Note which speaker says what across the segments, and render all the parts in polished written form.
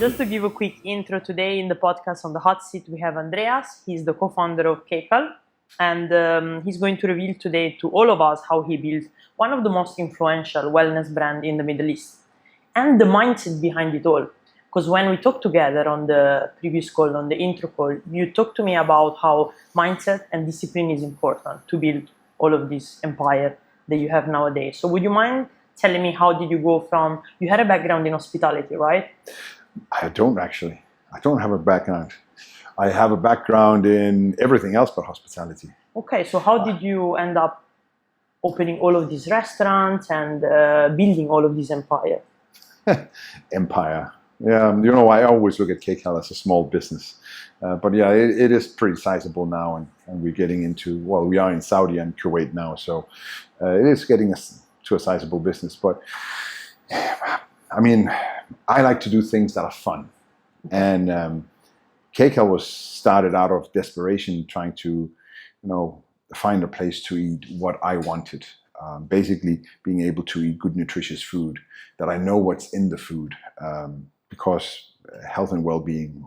Speaker 1: Just to give a quick intro, today in the podcast on the hot seat, we have Andreas. He's the co-founder of Kcal, and he's going to reveal today to all of us how he built one of the most influential wellness brand in the Middle East and the mindset behind it all. Because when we talked together on the previous call, on the intro call, you talked to me about how mindset and discipline is important to build all of this empire that you have nowadays. So would you mind telling me how did you go from, you had a background in hospitality, right?
Speaker 2: I don't actually. I don't have a background. I have a background in everything else but hospitality.
Speaker 1: Okay, so how did you end up opening all of these restaurants and building all of this empire?
Speaker 2: Empire. Yeah, I always look at Kcal as a small business. But yeah, it is pretty sizable now, and we're getting into, well, we are in Saudi and Kuwait now, so it is getting us to a sizable business. But I mean, I like to do things that are fun. And Kcal was started out of desperation, trying to, find a place to eat what I wanted. Basically being able to eat good, nutritious food, that I know what's in the food, because health and well-being,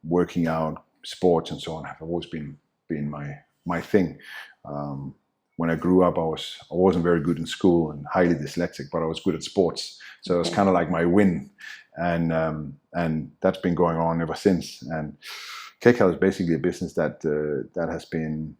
Speaker 2: working out, sports and so on have always been my thing. When I grew up, I wasn't very good in school and highly dyslexic, but I was good at sports. So it was kind of like my win, and that's been going on ever since. And Kcal is basically a business that has been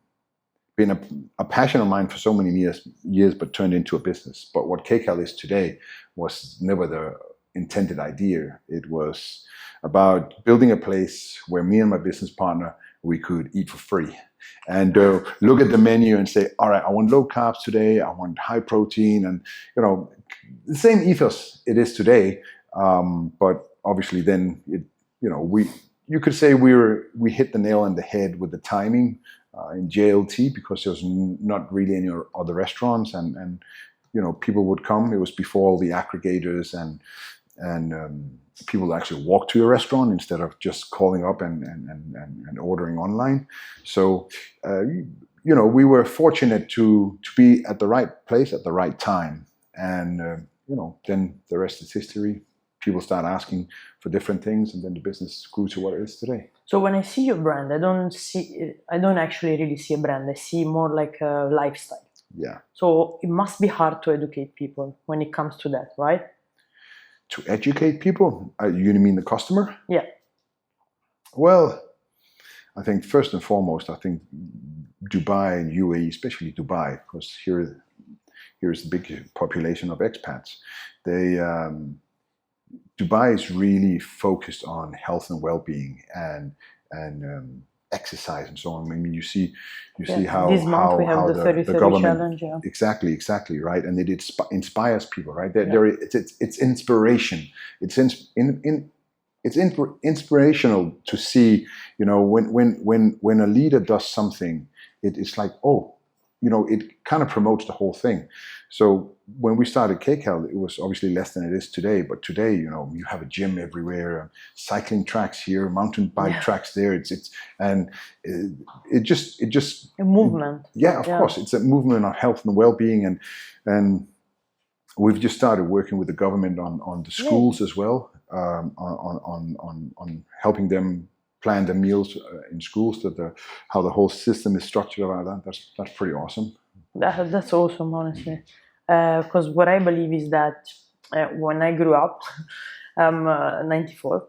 Speaker 2: a passion of mine for so many years, but turned into a business. But what Kcal is today was never the intended idea. It was about building a place where me and my business partner, we could eat for free and look at the menu and say, all right, I want low carbs today, I want high protein, and the same ethos it is today, but obviously then you could say we hit the nail on the head with the timing in JLT, because there was not really any other restaurants, and people would come. It was before all the aggregators and people actually walk to your restaurant instead of just calling up and ordering online. So, we were fortunate to be at the right place at the right time. And, then the rest is history. People start asking for different things, and then the business grew to what it is today.
Speaker 1: So when I see your brand, I don't actually really see a brand. I see more like a lifestyle.
Speaker 2: Yeah.
Speaker 1: So it must be hard to educate people when it comes to that, right?
Speaker 2: To educate people? You mean the customer?
Speaker 1: Yeah.
Speaker 2: Well, I think first and foremost, Dubai and UAE, especially Dubai, because here's the big population of expats. Dubai is really focused on health and well-being and exercise and so on. I mean, you see how
Speaker 1: this month we have the government challenge, yeah.
Speaker 2: Exactly, right, and it inspires people, right? It's inspiration. It's inspirational to see, when a leader does something, it's like, it kind of promotes the whole thing. So when we started Kcal, it was obviously less than it is today. But today, you have a gym everywhere, cycling tracks here, mountain bike tracks there. It just
Speaker 1: a movement.
Speaker 2: Of course, it's a movement of health and well-being, and we've just started working with the government on the schools as well, on helping them plan the meals in schools, how the whole system is structured around that. That's pretty awesome.
Speaker 1: That's awesome, honestly. Because what I believe is that when I grew up, I'm 94.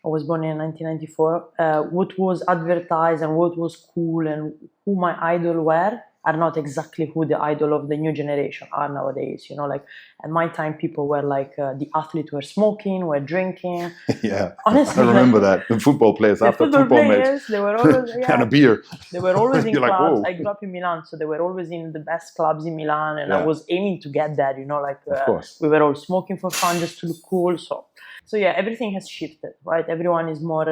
Speaker 1: I was born in 1994. What was advertised and what was cool and who my idol were are not exactly who the idol of the new generation are nowadays. Like at my time, people were like the athletes were smoking, were drinking.
Speaker 2: Yeah,
Speaker 1: honestly,
Speaker 2: I remember that. The football players after football match,
Speaker 1: they were always
Speaker 2: and a beer.
Speaker 1: They were always in clubs.
Speaker 2: Like,
Speaker 1: I grew up in Milan, so they were always in the best clubs in Milan, and
Speaker 2: Yeah.
Speaker 1: I was aiming to get there.
Speaker 2: Of course.
Speaker 1: We were all smoking for fun just to look cool. So yeah, everything has shifted, right? Everyone is more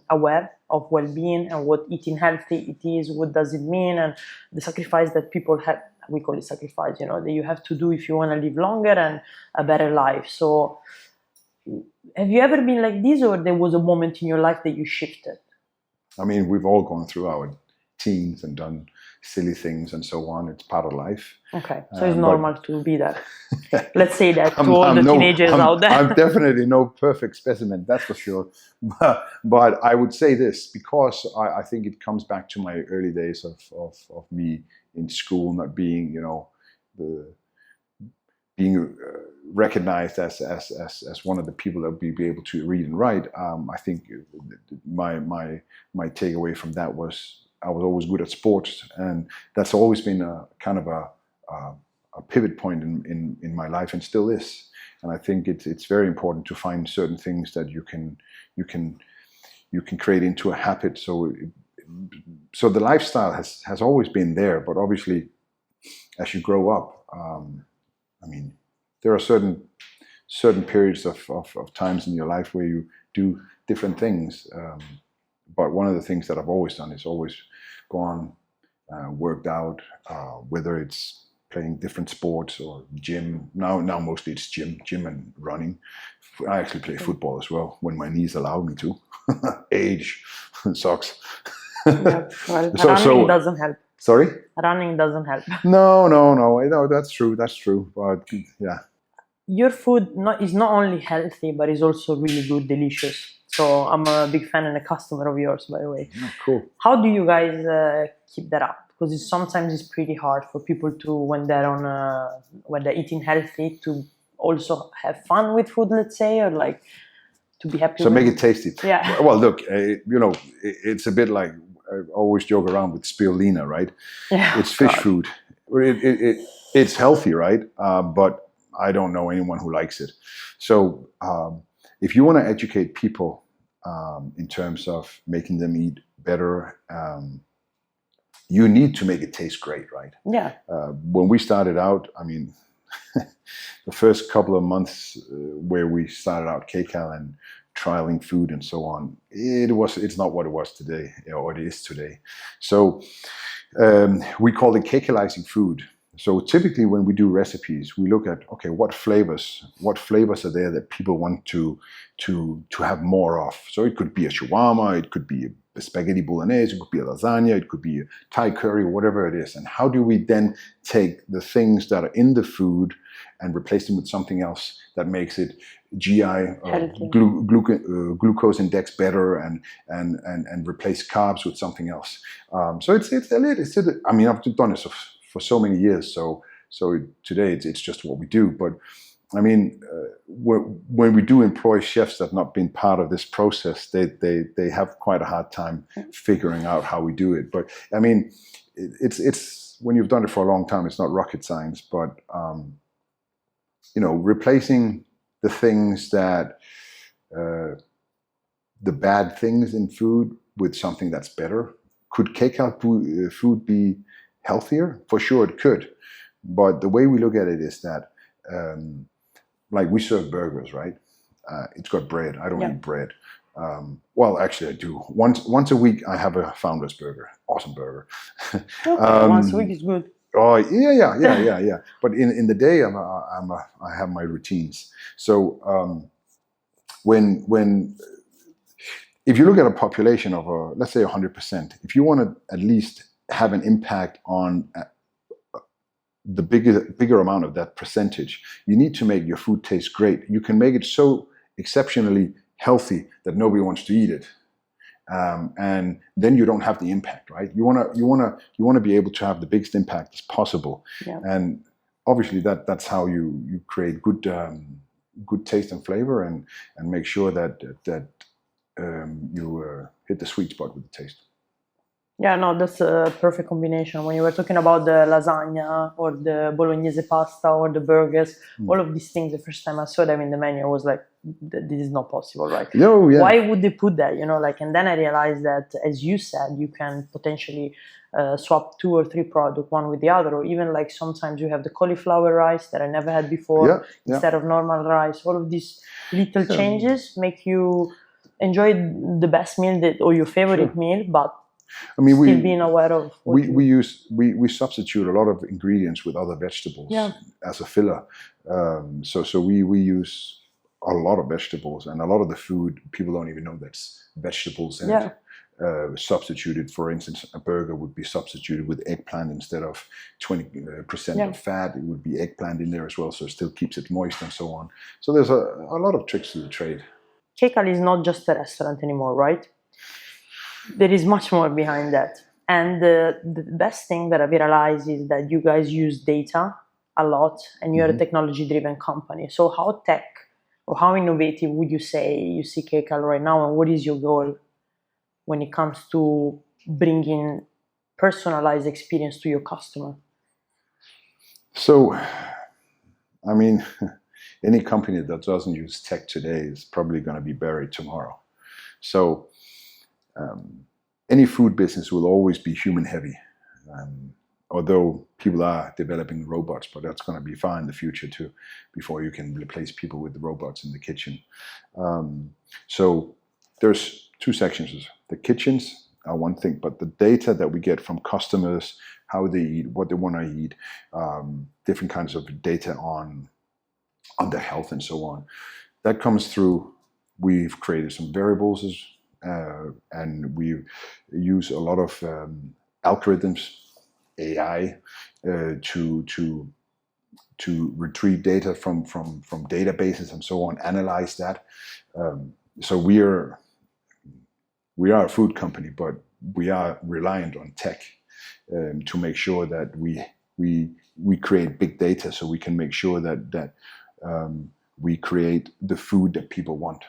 Speaker 1: aware of well-being and what eating healthy it is, what does it mean, and the sacrifice that people have. We call it sacrifice, that you have to do if you want to live longer and a better life. So have you ever been like this, or there was a moment in your life that you shifted?
Speaker 2: I mean, we've all gone through our teens and done silly things and so on. It's part of life.
Speaker 1: Okay, so it's normal to be that. Let's say that to all the teenagers out there.
Speaker 2: I'm definitely no perfect specimen, that's for sure. But I would say this, because I think it comes back to my early days of me in school, not being, being recognized as one of the people that would be able to read and write. I think my takeaway from that was I was always good at sports, and that's always been a kind of a pivot point in my life, and still is. And I think it's very important to find certain things that you can create into a habit. So the lifestyle has always been there, but obviously as you grow up, I mean, there are certain periods of times in your life where you do different things. But one of the things that I've always done is always gone, worked out, whether it's playing different sports or gym. Now mostly it's gym and running. I actually play football as well when my knees allow me to. Age sucks.
Speaker 1: Yeah, well, running doesn't help.
Speaker 2: Sorry?
Speaker 1: Running doesn't help.
Speaker 2: No, that's true. But yeah.
Speaker 1: Your food is not only healthy, but is also really good, delicious. So I'm a big fan and a customer of yours, by the way.
Speaker 2: Oh, cool.
Speaker 1: How do you guys keep that up? Because sometimes it's pretty hard for people to, when they're eating healthy, to also have fun with food, let's say, or like to be happy.
Speaker 2: So make it tasty.
Speaker 1: Yeah.
Speaker 2: Well, look, it's a bit like I always joke around with spirulina, right?
Speaker 1: Yeah.
Speaker 2: It's fish food. It's healthy, right? But I don't know anyone who likes it. So if you want to educate people in terms of making them eat better, you need to make it taste great, right?
Speaker 1: Yeah.
Speaker 2: When we started out, I mean, the first couple of months where we started out Kcal and trialing food and so on, it's not what it was today, or it is today. So we call it Kcalizing food. So typically when we do recipes, we look at, okay, what flavors are there that people want to have more of? So it could be a shawarma, it could be a spaghetti bolognese, it could be a lasagna, it could be a Thai curry, whatever it is. And how do we then take the things that are in the food and replace them with something else that makes it GI, glucose index better, and replace carbs with something else? So I mean, I've done this for so many years, so today it's just what we do. But I mean, when we do employ chefs that have not been part of this process, they have quite a hard time figuring out how we do it. But I mean, it's when you've done it for a long time, it's not rocket science. But replacing the things that the bad things in food with something that's better. Could Kcal food be healthier? For sure it could. But the way we look at it is that, like we serve burgers, right? It's got bread. I don't eat bread. Well, actually I do. Once a week I have a Founder's Burger. Awesome burger.
Speaker 1: Okay, once a week is good.
Speaker 2: Oh yeah. But in the day I have my routines. So if you look at a population of let's say 100%, if you want to at least have an impact on the bigger amount of that percentage, you need to make your food taste great. You can make it so exceptionally healthy that nobody wants to eat it, and then you don't have the impact, right? You want to be able to have the biggest impact as possible, and obviously that's how you create good taste and flavor, and make sure that you hit the sweet spot with the taste.
Speaker 1: Yeah, no, that's a perfect combination. When you were talking about the lasagna or the bolognese pasta or the burgers, all of these things, the first time I saw them in the menu, I was like, this is not possible, right?
Speaker 2: No, yeah.
Speaker 1: Why would they put that? And then I realized that, as you said, you can potentially swap 2 or 3 products, one with the other, or even like sometimes you have the cauliflower rice that I never had before instead of normal rice. All of these little changes make you enjoy the best meal or your favorite meal, but I mean, still being aware of
Speaker 2: we substitute a lot of ingredients with other vegetables as a filler. So we use a lot of vegetables, and a lot of the food people don't even know that's vegetables in it. substituted. For instance, a burger would be substituted with eggplant instead of 20% of fat. It would be eggplant in there as well, so it still keeps it moist and so on. So there's a lot of tricks to the trade.
Speaker 1: Kcal is not just a restaurant anymore, right? There is much more behind that. And the best thing that I've realized is that you guys use data a lot, and you're a technology-driven company. So how tech or how innovative would you say you see Kcal right now, and what is your goal when it comes to bringing personalized experience to your customer?
Speaker 2: So, I mean, any company that doesn't use tech today is probably going to be buried tomorrow. So, any food business will always be human heavy. Although people are developing robots, but that's going to be far in the future too, before you can replace people with the robots in the kitchen. So there's two sections. The kitchens are one thing, but the data that we get from customers, how they eat, what they want to eat, different kinds of data on their health and so on, that comes through. We've created some variables, and we use a lot of algorithms, AI, to retrieve data from databases and so on, analyze that. So we are a food company, but we are reliant on tech to make sure that we create big data, so we can make sure that we create the food that people want.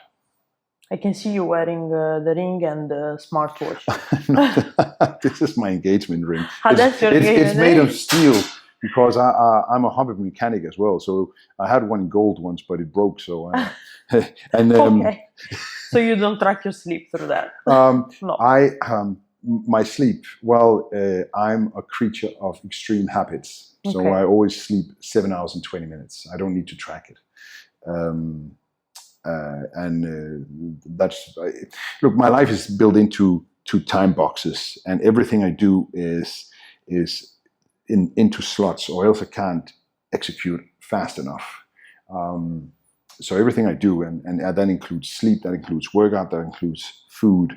Speaker 1: I can see you wearing the ring and the smartwatch.
Speaker 2: This is my engagement ring.
Speaker 1: That's your engagement
Speaker 2: it's made of steel, because I'm a hobby mechanic as well. So I had one in gold once, but it broke. So
Speaker 1: okay. So you don't track your sleep through that?
Speaker 2: No. My sleep. Well, I'm a creature of extreme habits. So
Speaker 1: Okay.
Speaker 2: I always sleep 7 hours and 20 minutes. I don't need to track it. That's look. My life is built into time boxes, and everything I do is into slots, or else I can't execute fast enough. So everything I do, and that includes sleep, that includes workout, that includes food.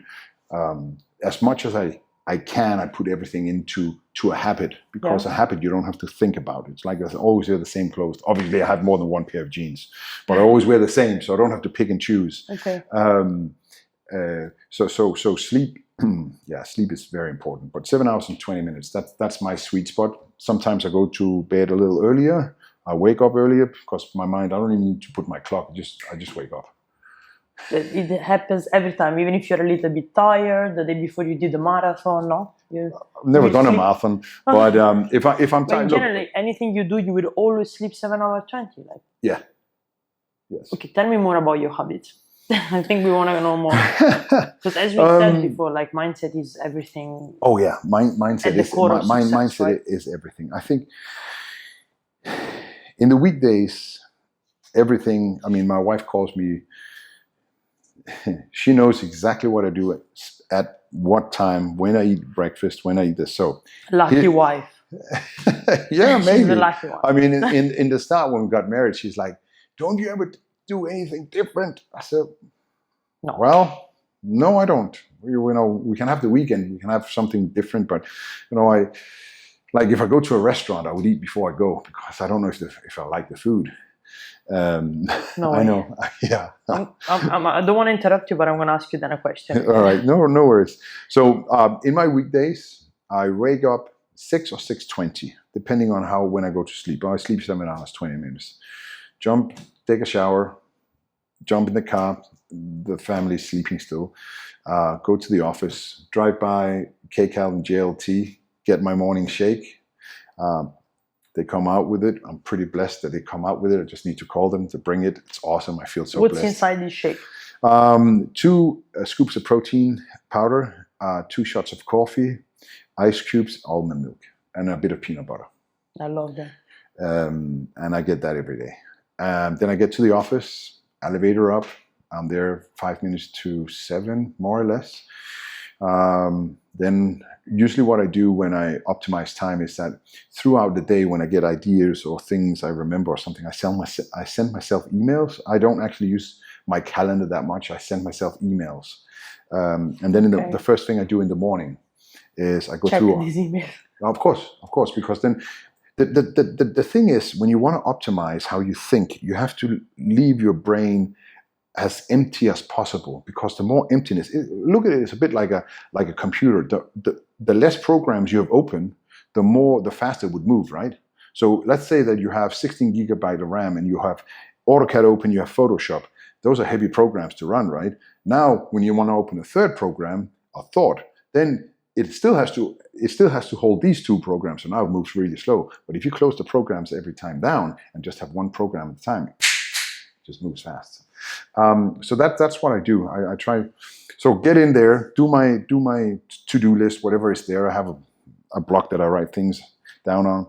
Speaker 2: As much as I can, I put everything into a habit, because a habit you don't have to think about. It's like I always wear the same clothes. Obviously, I have more than one pair of jeans, but I always wear the same, so I don't have to pick and choose.
Speaker 1: Okay.
Speaker 2: So sleep, sleep is very important. But 7 hours and 20 minutes, that's my sweet spot. Sometimes I go to bed a little earlier. I wake up earlier because my mind, I don't even need to put my clock. I just wake up.
Speaker 1: It happens every time, even if you're a little bit tired the day before you did the marathon. No,
Speaker 2: I've never done a marathon, but if I'm tired,
Speaker 1: generally anything you do, you will always sleep 7 hours 20. Like,
Speaker 2: yeah, yes.
Speaker 1: Okay, tell me more about your habits. I think we want to know more, because as we said before, like, mindset is everything.
Speaker 2: Oh yeah, mindset is mindset, right? Is everything. I think in the weekdays, everything. I mean, my wife calls me. She knows exactly what I do at what time, when I eat breakfast, when I eat this. So
Speaker 1: lucky wife.
Speaker 2: Yeah, maybe.
Speaker 1: She's the lucky one.
Speaker 2: I mean, in the start when we got married, she's like, "Don't you ever do anything different?" I said,
Speaker 1: "No."
Speaker 2: Well, no, I don't. We can have the weekend, we can have something different, but I like, if I go to a restaurant, I would eat before I go, because I don't know if I like the food.
Speaker 1: No,
Speaker 2: I know. Yeah.
Speaker 1: I don't want to interrupt you, but I'm going to ask you then a question.
Speaker 2: All right. No worries. So in my weekdays, I wake up 6 or 6:20, depending on when I go to sleep. I sleep 7 hours, 20 minutes. Jump, take a shower, jump in the car. The family's sleeping still. Go to the office, drive by Kcal and JLT, get my morning shake. They come out with it. I'm pretty blessed that they come out with it. I just need to call them to bring it. It's awesome. I feel so blessed.
Speaker 1: What's inside this shake?
Speaker 2: 2 scoops of protein powder, 2 shots of coffee, ice cubes, almond milk, and a bit of peanut butter.
Speaker 1: I love that.
Speaker 2: And I get that every day. Then I get to the office, elevator up. I'm there 5 minutes to 7, more or less. Then usually what I do when I optimize time is that throughout the day, when I get ideas or things I remember or something, I send myself emails. I don't actually use my calendar that much. I send myself emails And then the first thing I do in the morning is I go
Speaker 1: check
Speaker 2: through.
Speaker 1: This email.
Speaker 2: Of course, because then the thing is, when you want to optimize how you think, you have to leave your brain as empty as possible, because the more emptiness, look at it, it's a bit like a computer. The less programs you have open, the faster it would move, right? So let's say that you have 16 gigabyte of RAM and you have AutoCAD open, you have Photoshop. Those are heavy programs to run, right? Now, when you want to open a third program, a thought, then it still has to hold these two programs. So now it moves really slow. But if you close the programs every time down and just have one program at a time, it just moves fast. So that's what I do. I try. So get in there, do my to-do list, whatever is there. I have a block that I write things down on.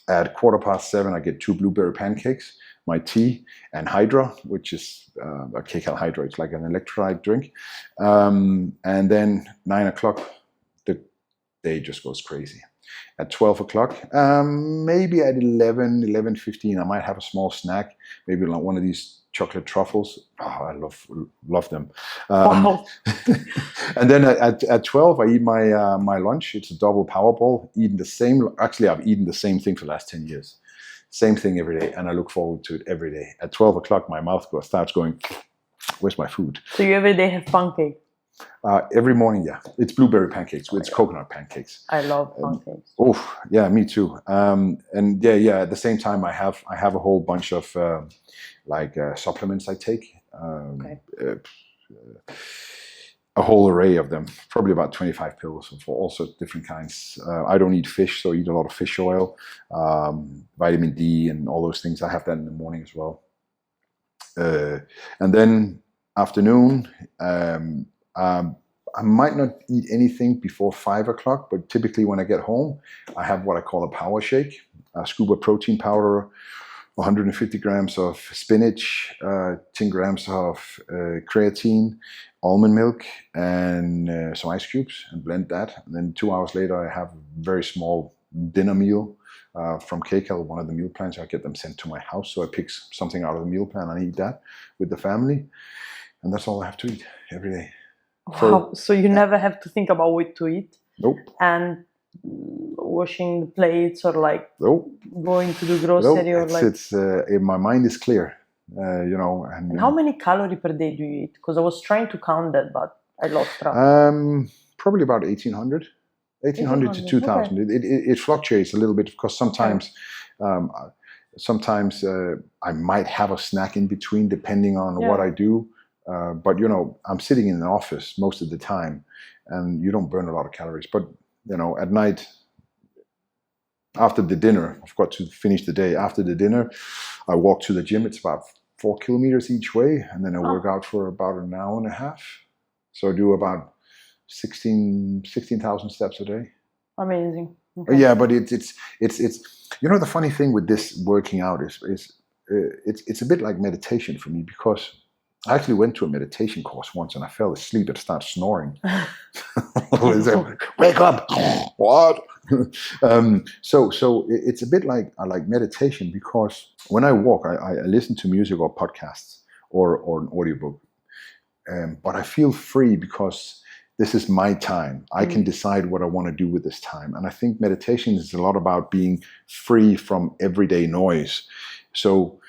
Speaker 2: At 7:15, I get 2 blueberry pancakes, my tea, and Hydra, which is a Kcal Hydra. It's like an electrolyte drink. And then 9 o'clock, the day just goes crazy. At 12 o'clock, maybe at 11:15, I might have a small snack, maybe like one of these chocolate truffles. Oh, I love them.
Speaker 1: Wow.
Speaker 2: And then at 12, I eat my lunch. It's a double Powerball. Actually, I've eaten the same thing for the last 10 years. Same thing every day, and I look forward to it every day. At 12 o'clock, my mouth starts going, where's my food?
Speaker 1: So you every day have pancake?
Speaker 2: Every morning, yeah. It's blueberry pancakes. It's coconut pancakes.
Speaker 1: I love pancakes.
Speaker 2: Oh, yeah, me too. And yeah. At the same time, I have a whole bunch of supplements I take. A whole array of them, probably about 25 pills for all sorts of different kinds. I don't eat fish, so I eat a lot of fish oil, vitamin D, and all those things. I have that in the morning as well. And then afternoon, I might not eat anything before 5 o'clock, but typically when I get home, I have what I call a power shake, a scoop of protein powder, 150 grams of spinach, 10 grams of creatine, almond milk, and some ice cubes, and blend that. And then 2 hours later, I have a very small dinner meal from Kcal, one of the meal plans. I get them sent to my house, so I pick something out of the meal plan and eat that with the family. And that's all I have to eat every day.
Speaker 1: Wow, so you never have to think about what to eat?
Speaker 2: Nope.
Speaker 1: And washing the plates or
Speaker 2: nope.
Speaker 1: Going to the grocery
Speaker 2: nope. My mind is clear, And
Speaker 1: how many calories per day do you eat? Because I was trying to count that, but I lost track.
Speaker 2: Probably about 1,800 to 2,000. Okay. It fluctuates a little bit because sometimes I might have a snack in between depending on what I do. But I'm sitting in an office most of the time, and you don't burn a lot of calories. But at night, after the dinner, I've got to finish the day. After the dinner, I walk to the gym. It's about 4 kilometers each way, and then I work out for about an hour and a half. So I do about 16,000 steps a day.
Speaker 1: Amazing. Okay.
Speaker 2: Yeah, but it's the funny thing with this working out is it's a bit like meditation for me, because I actually went to a meditation course once and I fell asleep and started snoring. Wake up! What? So it's a bit like I like meditation, because when I walk, I listen to music or podcasts or an audiobook. But I feel free because this is my time. I can decide what I want to do with this time. And I think meditation is a lot about being free from everyday noise. So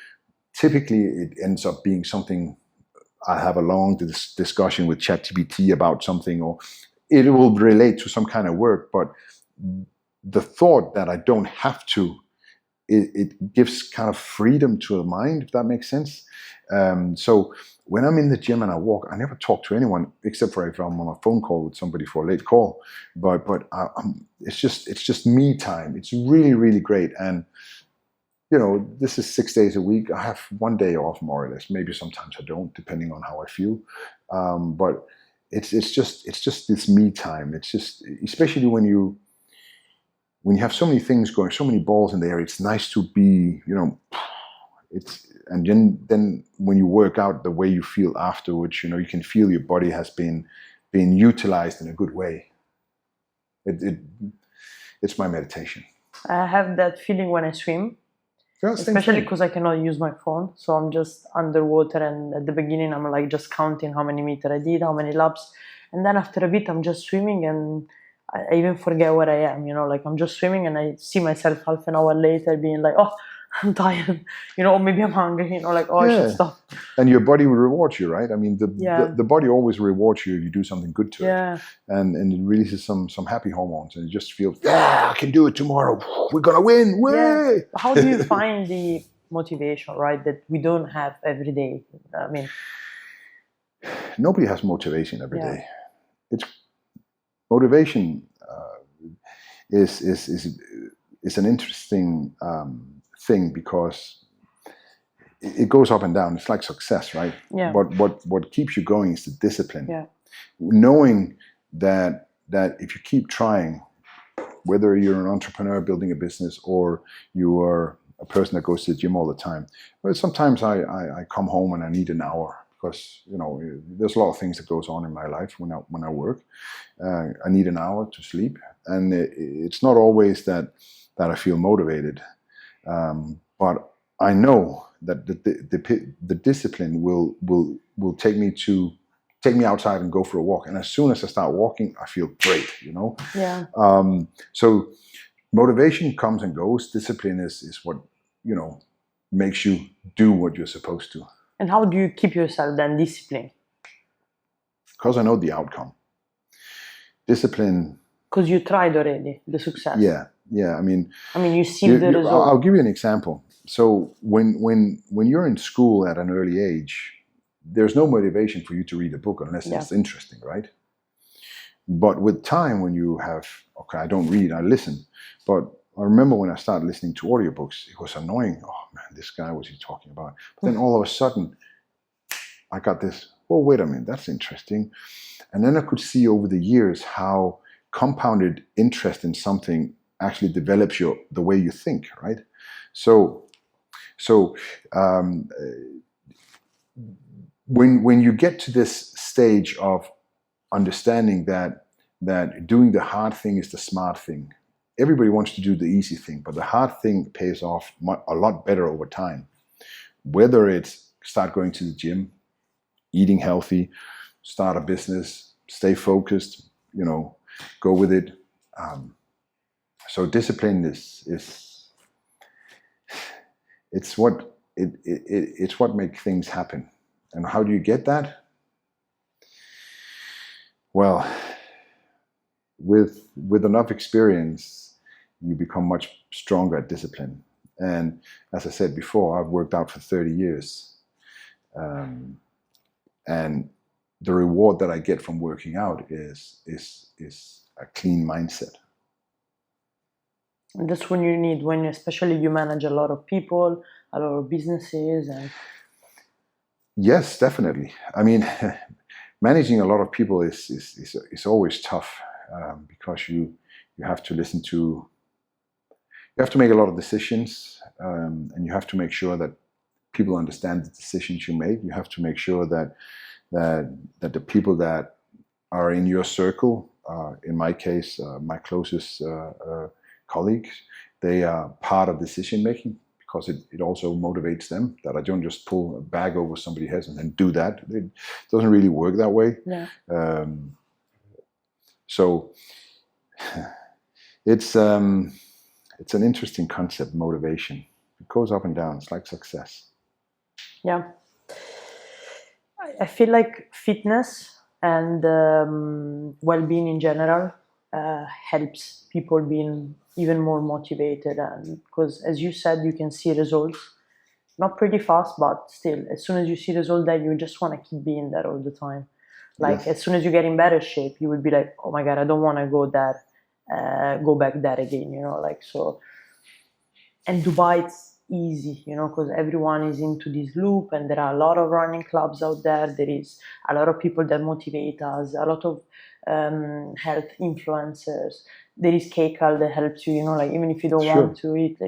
Speaker 2: typically it ends up being something. I have a long discussion with ChatGPT about something, or it will relate to some kind of work, but the thought that I don't have to, it gives kind of freedom to the mind, if that makes sense. So when I'm in the gym and I walk, I never talk to anyone except for if I'm on a phone call with somebody for a late call. But it's just me time. It's really, really great. And this is 6 days a week. I have 1 day off, more or less. Maybe sometimes I don't, depending on how I feel. But it's just this me time. It's just, especially when you have so many things going, so many balls in the air. It's nice to be, and then when you work out, the way you feel afterwards, you can feel your body has been utilized in a good way. It's my meditation.
Speaker 1: I have that feeling when I swim.
Speaker 2: Yeah, same
Speaker 1: Especially
Speaker 2: thing.
Speaker 1: because I cannot use my phone, so I'm just underwater, and at the beginning I'm like just counting how many meters I did, how many laps, and then after a bit I'm just swimming, and I even forget where I am, like I'm just swimming and I see myself half an hour later being like, oh, I'm tired, or maybe I'm hungry, like, oh, I should
Speaker 2: Yeah.
Speaker 1: stop.
Speaker 2: And your body will reward you, right? I mean,
Speaker 1: Yeah.
Speaker 2: the body always rewards you if you do something good to
Speaker 1: Yeah.
Speaker 2: it, and it releases some happy hormones, and you just feel, yeah, I can do it tomorrow. We're gonna win. Way!
Speaker 1: Yeah. How do you find the motivation, right, that we don't have every day? I mean,
Speaker 2: Nobody has motivation every
Speaker 1: Yeah.
Speaker 2: day. It's motivation is an interesting thing because it goes up and down. It's like success, right?
Speaker 1: Yeah.
Speaker 2: But what keeps you going is the discipline.
Speaker 1: Yeah.
Speaker 2: Knowing that if you keep trying, whether you're an entrepreneur building a business or you are a person that goes to the gym all the time. Well, sometimes I come home and I need an hour because there's a lot of things that goes on in my life when I work. I need an hour to sleep, and it's not always that I feel motivated, but I know that the discipline will take me outside and go for a walk, and as soon as I start walking, I feel great.
Speaker 1: Yeah.
Speaker 2: So motivation comes and goes. Discipline is what makes you do what you're supposed to.
Speaker 1: And how do you keep yourself then disciplined?
Speaker 2: Because I know the outcome. Discipline.
Speaker 1: Because you tried already the success.
Speaker 2: Yeah. I mean,
Speaker 1: you see the result.
Speaker 2: I'll give you an example. So when you're in school at an early age, there's no motivation for you to read a book unless it's interesting, right? But with time, when you have, I don't read, I listen. But I remember when I started listening to audiobooks, it was annoying. Oh man, this guy, what's he talking about? But then all of a sudden, I got this, well, wait a minute, that's interesting. And then I could see over the years how compounded interest in something actually develops the way you think, right? So when you get to this stage of understanding that doing the hard thing is the smart thing, everybody wants to do the easy thing, but the hard thing pays off a lot better over time. Whether it's start going to the gym, eating healthy, start a business, stay focused, go with it. So discipline it's what makes things happen. And how do you get that? Well, with enough experience, you become much stronger at discipline. And as I said before, I've worked out for 30 years. And the reward that I get from working out is a clean mindset.
Speaker 1: And that's when you need, especially you manage a lot of people, a lot of businesses.
Speaker 2: Yes, definitely. I mean, managing a lot of people is always tough because you have to you have to make a lot of decisions, and you have to make sure that people understand the decisions you make. You have to make sure that the people that are in your circle, in my case, my closest colleagues, they are part of decision making, because it also motivates them, that I don't just pull a bag over somebody's head and then do that. It doesn't really work that way.
Speaker 1: Yeah.
Speaker 2: So it's an interesting concept, motivation. It goes up and down. It's like success.
Speaker 1: Yeah. I feel like fitness and well-being in general helps people being even more motivated, and because, as you said, you can see results, not pretty fast, but still, as soon as you see results, that you just want to keep being there all the time. Like, as soon as you get in better shape, you will be like, oh my god, I don't want to go back there again, so. And Dubai, it's easy, because everyone is into this loop, and there are a lot of running clubs out there. There is a lot of people that motivate us, a lot of health influencers. There is Kcal that helps you, even if you don't want to eat,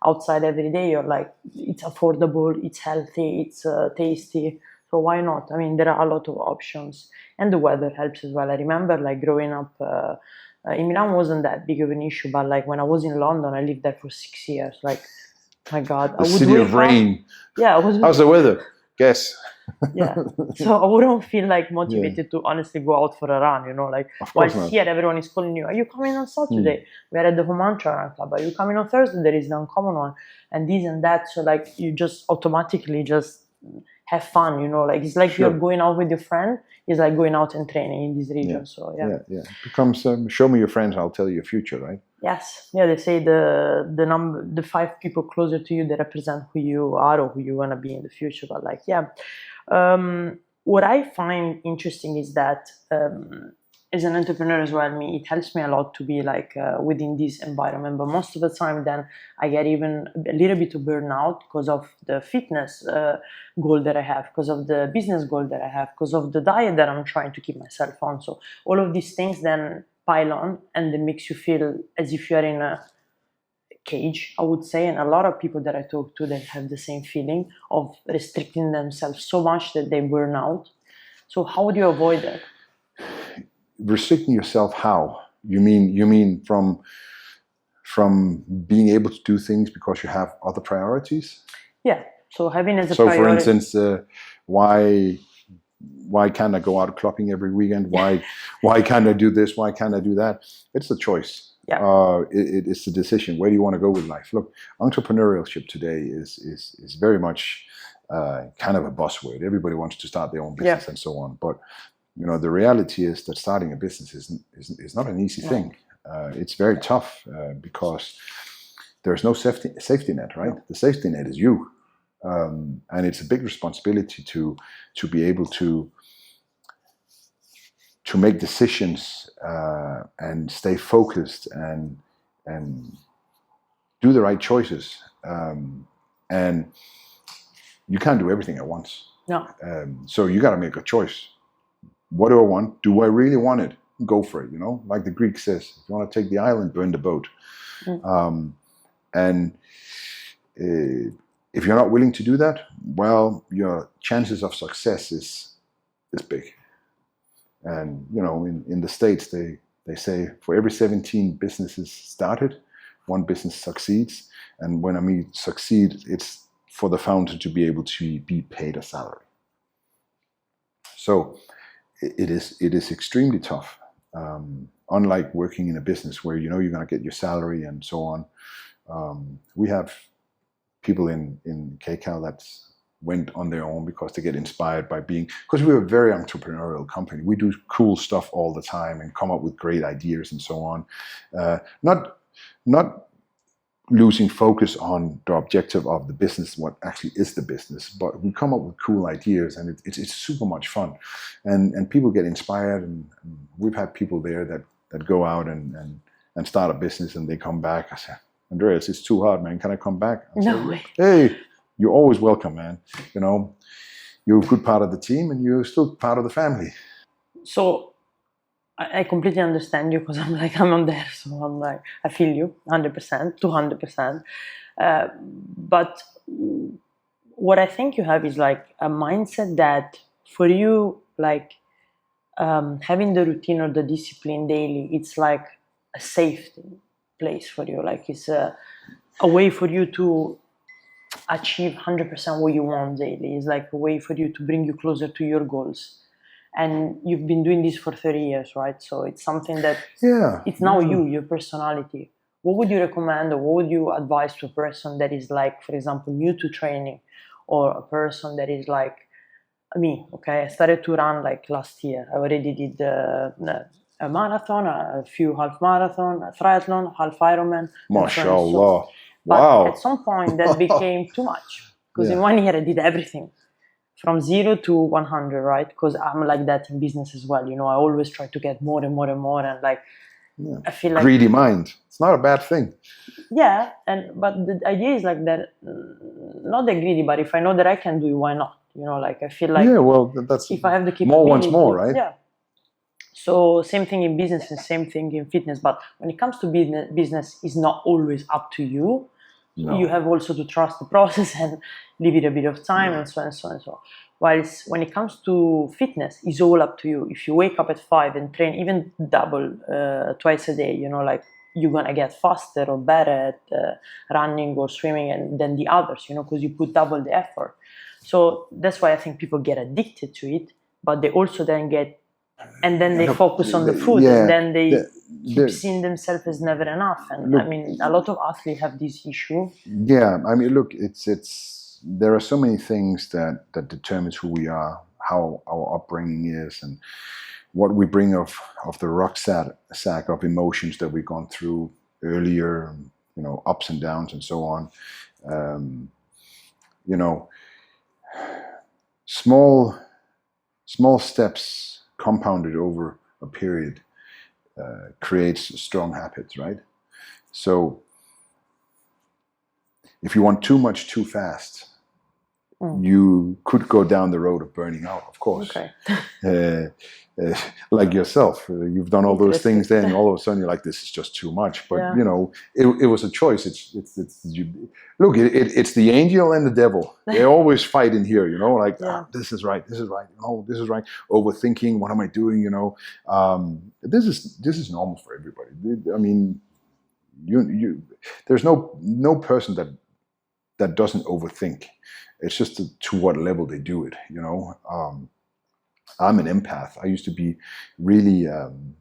Speaker 1: outside every day, you're like, it's affordable, it's healthy, it's tasty. So why not? I mean, there are a lot of options, and the weather helps as well. I remember, growing up in Milan wasn't that big of an issue, but when I was in London, I lived there for 6 years. My God,
Speaker 2: The city of rain.
Speaker 1: Yeah, I would.
Speaker 2: How's the weather? Guess.
Speaker 1: Yeah, so I wouldn't feel like motivated to honestly go out for a run, you know, like while here everyone is calling you, are you coming on Saturday? We're at the Humantra Run Club. Are you coming on Thursday? There is the Uncommon one, and this and that. So like you just automatically just have fun, you know, like it's like you're going out with your friend. It's like going out and training in this region. So
Speaker 2: it becomes show me your friends, I'll tell you your future, right?
Speaker 1: Yes, yeah. They say the 5 people closer to you that represent who you are or who you want to be in the future. But like, what I find interesting is that as an entrepreneur as well, it helps me a lot to be like within this environment. But most of the time, then I get even a little bit of burnout because of the fitness goal that I have, because of the business goal that I have, because of the diet that I'm trying to keep myself on. So all of these things then pile on, and it makes you feel as if you're in a cage, I would say. And a lot of people that I talk to, that have the same feeling of restricting themselves so much that they burn out. So how do you avoid that?
Speaker 2: Restricting yourself how? You mean from being able to do things because you have other priorities?
Speaker 1: Yeah. So having as a priority.
Speaker 2: So for instance, why can't I go out clubbing every weekend? Why can't I do this? Why can't I do that? It's a choice.
Speaker 1: Yeah.
Speaker 2: It's a decision. Where do you want to go with life? Look, entrepreneurship today is very much kind of a buzzword. Everybody wants to start their own business and so on. But you know, the reality is that starting a business is not an easy thing. It's very tough because there's no safety net, right? The safety net is you. And it's a big responsibility to be able to make decisions and stay focused and do the right choices. And you can't do everything at once.
Speaker 1: No.
Speaker 2: So you got to make a choice. What do I want? Do I really want it? Go for it. You know, like the Greek says, if you want to take the island, burn the boat. And if you're not willing to do that, well, your chances of success is big. And you know, in the States, they say for every 17 businesses started, 1 business succeeds. And when I mean succeed, it's for the founder to be able to be paid a salary. So it is extremely tough. Unlike working in a business where you know you're going to get your salary and so on. We have people in Kcal that went on their own because they get inspired by because we're a very entrepreneurial company. We do cool stuff all the time and come up with great ideas and so on. Not losing focus on the objective of the business, what actually is the business, but we come up with cool ideas, and it's super much fun, and people get inspired, and we've had people there that go out and start a business, and they come back. I say, Andreas, it's too hard, man. Can I come back?
Speaker 1: No way.
Speaker 2: Hey, you're always welcome, man. You know, you're a good part of the team, and you're still part of the family.
Speaker 1: So I completely understand you, because I'm on there, so I'm like, I feel you 100%, 200%. But what I think you have is like a mindset that for you, like having the routine or the discipline daily, it's like a safe place for you. Like it's a way for you to achieve 100% what you want daily. It's like a way for you to bring you closer to your goals. And you've been doing this for 30 years, right? So it's something that it's now your personality. What would you recommend, or what would you advise to a person that is like, for example, new to training, or a person that is like me? Okay, I started to run like last year. I already did a marathon, a few half marathon, a triathlon, half Ironman.
Speaker 2: MashaAllah.
Speaker 1: But
Speaker 2: wow.
Speaker 1: At some point that became too much, because in 1 year I did everything. From 0 to 100, right? Because I'm like that in business as well. You know, I always try to get more and more and more, and like I feel like
Speaker 2: greedy mind. It's not a bad thing.
Speaker 1: Yeah, but the idea is like that, not that greedy, but if I know that I can do it, why not? You know, like I feel like
Speaker 2: that's
Speaker 1: if I have the capability,
Speaker 2: more wants more, right?
Speaker 1: Yeah. So same thing in business and same thing in fitness. But when it comes to business is not always up to you. No. You have also to trust the process and leave it a bit of time and so on and so on and so on. Whilst when it comes to fitness, it's all up to you. If you wake up at 5 and train even double twice a day, you know, like you're gonna get faster or better at running or swimming than the others, because you put double the effort. So that's why I think people get addicted to it, but they also then they focus on the food, and then they keep seeing themselves as never enough. And I mean, a lot of athletes have this issue.
Speaker 2: Yeah, I mean, look, there are so many things that determines who we are, how our upbringing is, and what we bring of the rucksack of emotions that we've gone through earlier, ups and downs and so on. Small steps compounded over a period creates strong habits, right? So if you want too much too fast, you could go down the road of burning out, of course.
Speaker 1: Okay.
Speaker 2: Like yourself, you've done all those things there, and all of a sudden you're like, this is just too much. But it was a choice. It's the angel and the devil. They always fight in here, this is right, this is right, this is right. Overthinking, what am I doing? This is normal for everybody. I mean, there's no person that doesn't overthink. It's just to what level they do it, I'm an empath. I used to be really,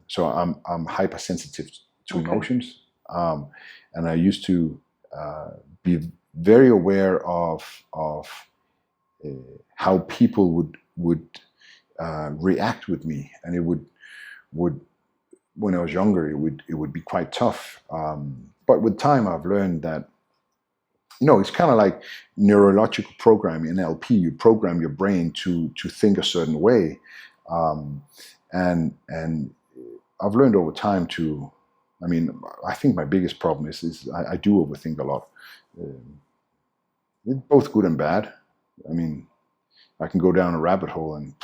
Speaker 2: so I'm hypersensitive to emotions, and I used to be very aware of how people would react with me, and it would when I was younger, it would be quite tough. But with time, I've learned that it's kind of like neurological programming in NLP. You program your brain to think a certain way, and I've learned over time to. I mean, I think my biggest problem is I do overthink a lot. It's both good and bad. I mean, I can go down a rabbit hole and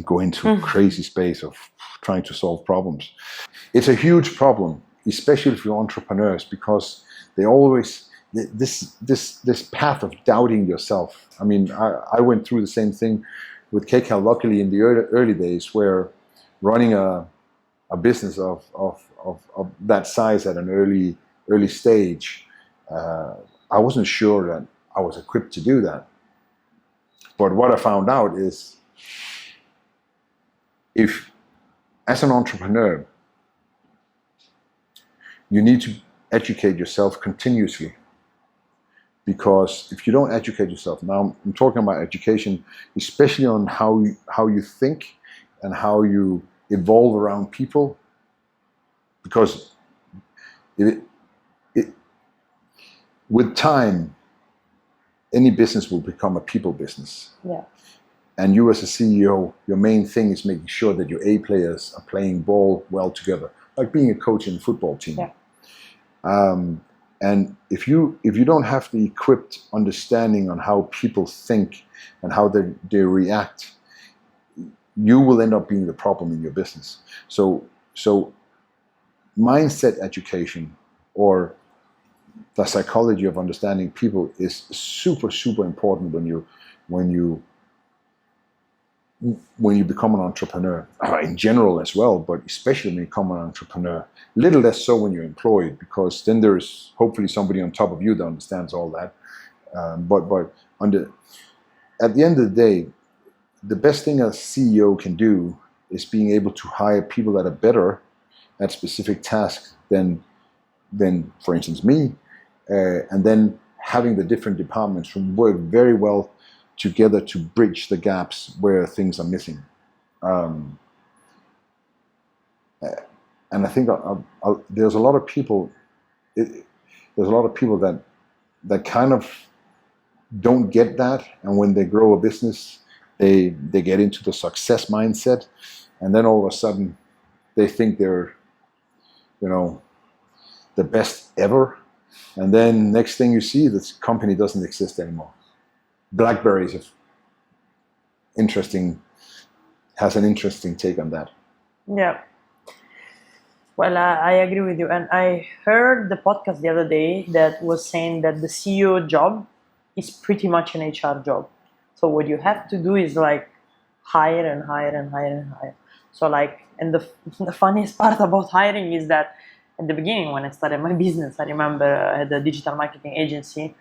Speaker 2: go into a crazy space of trying to solve problems. It's a huge problem, especially for entrepreneurs, because they always this path of doubting yourself. I mean, I went through the same thing with Kcal, luckily in the early days, where running a business of that size at an early stage, I wasn't sure that I was equipped to do that. But what I found out is, if as an entrepreneur, you need to educate yourself continuously. Because if you don't educate yourself, now I'm talking about education, especially on how you think and how you evolve around people, because with time, any business will become a people business.
Speaker 1: Yeah.
Speaker 2: And you as a CEO, your main thing is making sure that your A players are playing ball well together, like being a coach in a football team.
Speaker 1: Yeah.
Speaker 2: And if you don't have the equipped understanding on how people think and how they react, you will end up being the problem in your business. So mindset education, or the psychology of understanding people, is super, super important when you become an entrepreneur, in general as well, but especially when you become an entrepreneur. Little less so when you're employed, because then there's hopefully somebody on top of you that understands all that. But at the end of the day, the best thing a CEO can do is being able to hire people that are better at specific tasks than for instance, me, and then having the different departments work very well together to bridge the gaps where things are missing. And I think there's a lot of people. There's a lot of people that kind of don't get that, and when they grow a business, they get into the success mindset, and then all of a sudden, they think they're, the best ever, and then next thing you see, this company doesn't exist anymore. BlackBerry has an interesting take on that.
Speaker 1: Yeah. Well, I agree with you. And I heard the podcast the other day that was saying that the CEO job is pretty much an HR job. So what you have to do is like hire and hire and hire and hire. So like, and the funniest part about hiring is that at the beginning when I started my business, I remember I had a digital marketing agency.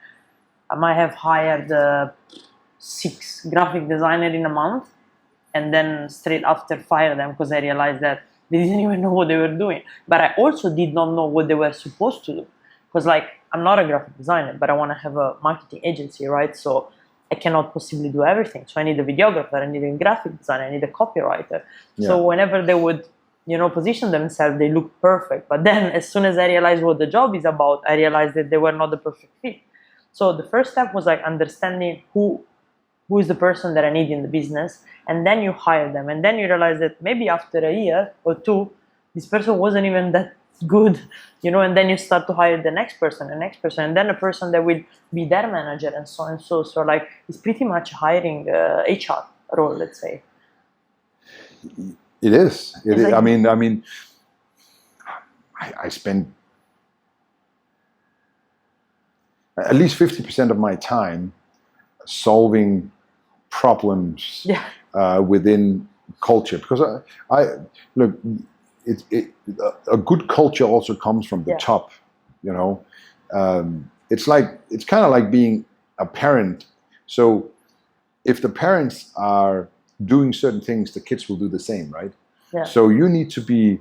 Speaker 1: I might have hired 6 graphic designers in a month, and then straight after fire them because I realized that they didn't even know what they were doing. But I also did not know what they were supposed to do, because like I'm not a graphic designer, but I want to have a marketing agency, right? So I cannot possibly do everything. So I need a videographer, I need a graphic designer, I need a copywriter. Yeah. So whenever they would, position themselves, they look perfect. But then as soon as I realized what the job is about, I realized that they were not the perfect fit. So the first step was like understanding who is the person that I need in the business, and then you hire them, and then you realize that maybe after a year or 2, this person wasn't even that good, and then you start to hire the next person, and then a person that will be their manager, and so on and so. So like it's pretty much hiring HR role, let's say.
Speaker 2: It is. Like, I spend at least 50% of my time solving problems within culture, because I look. A good culture also comes from the top. It's kind of like being a parent. So if the parents are doing certain things, the kids will do the same, right? Yeah. So you need to be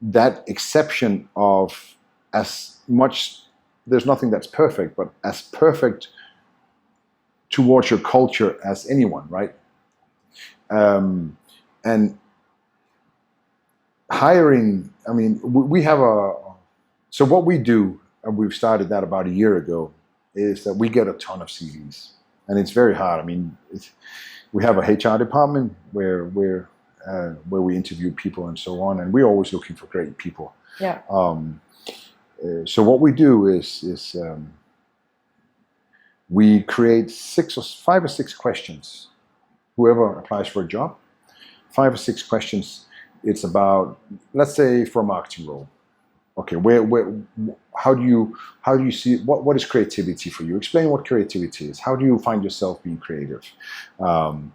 Speaker 2: that exception of as much. There's nothing that's perfect, but as perfect towards your culture as anyone, right? And hiring, we have so what we do, and we've started that about a year ago, is that we get a ton of CVs, and it's very hard. We have a HR department where we interview people and so on, and we're always looking for great people. Yeah. So what we do is we create 5 or 6 questions. Whoever applies for a job, 5 or 6 questions. It's about, let's say, for a marketing role. Okay, how do you see what is creativity for you? Explain what creativity is. How do you find yourself being creative? And